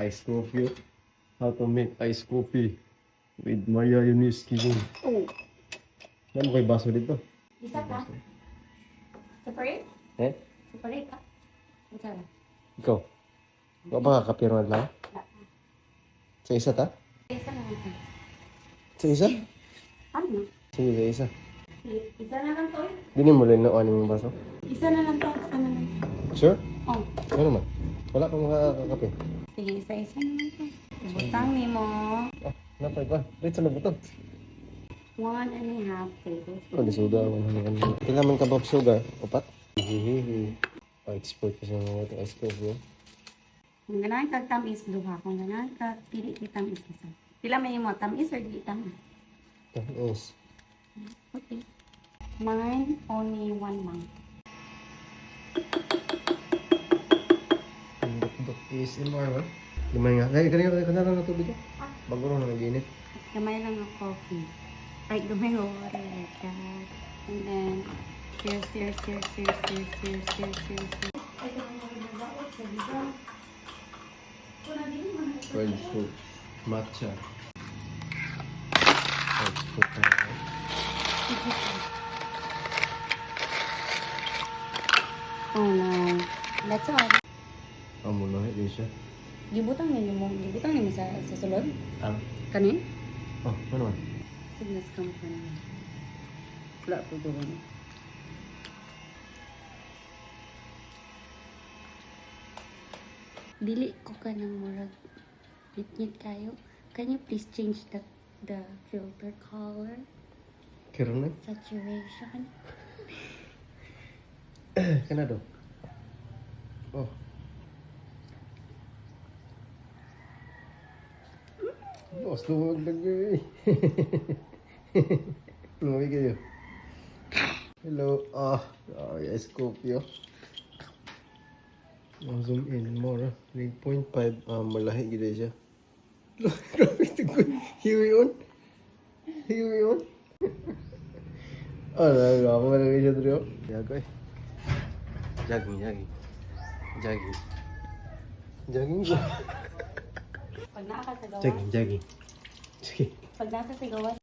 Iced coffee. How to make iced coffee with Maya Eunice Kizung. Oh, Ano kayo baso dito? isa ka? Separate? Eh? Separate ka? Isa lang. Ikaw? Ikaw ba kakapirman lang? Sa isa ta? Isa na lang. Sa isa? Ano? Sige, sa isa. Isa na lang to eh. Dini mo rin na yung baso? Isa na lang to. Isa na lang. Sure? Oh. Ano man? Wala kang makakakape. Sige, isa-isa na lang to. Butang ni mo. Ah, napay pa. Rito na buto. 1.5 tablespoons. Oh, di suga. Kailangan ka ba sugar? Upat? Hihihi. Pa-export kasi ng mga ito ice coffee. Kung ganahan ka tamis, duha. Kung ganahan ka, pili di tamis isa. Pila may mo, tamis or di tamis? Yes. Okay. Mine, only 1 month. Ang dok ASMR ba? Limay nga. Ay, kanina lang na tubig ko. Bago lang nag-init. Gamay lang ang coffee. Ay, gamay ng water like that. And then, stir. Fried fruit. Matcha. Fried fruit na ako. Oh no. That's all. Amo na, hindi siya. Gibutang ninyo mo sa sulod? Ang? Kanin? Oh, ano man? Signas ka mo kanin. Wala po doon. Dili ko ka ng murag. Ngit kayo. Can you please change the filter color? Kira na? Saturation? Kanado? Oh. Boss, lumawag lagi. Lumawag kayo. Hello. Yes, Scorpio. Zoom in more. 3.5. Malahi gila siya. Grabe tigod. Hiwi on. Ako malaki siya dito. Yago eh. Jogging. Pag nakakasagawa. Jogging. Sige. Pag nakasagawa.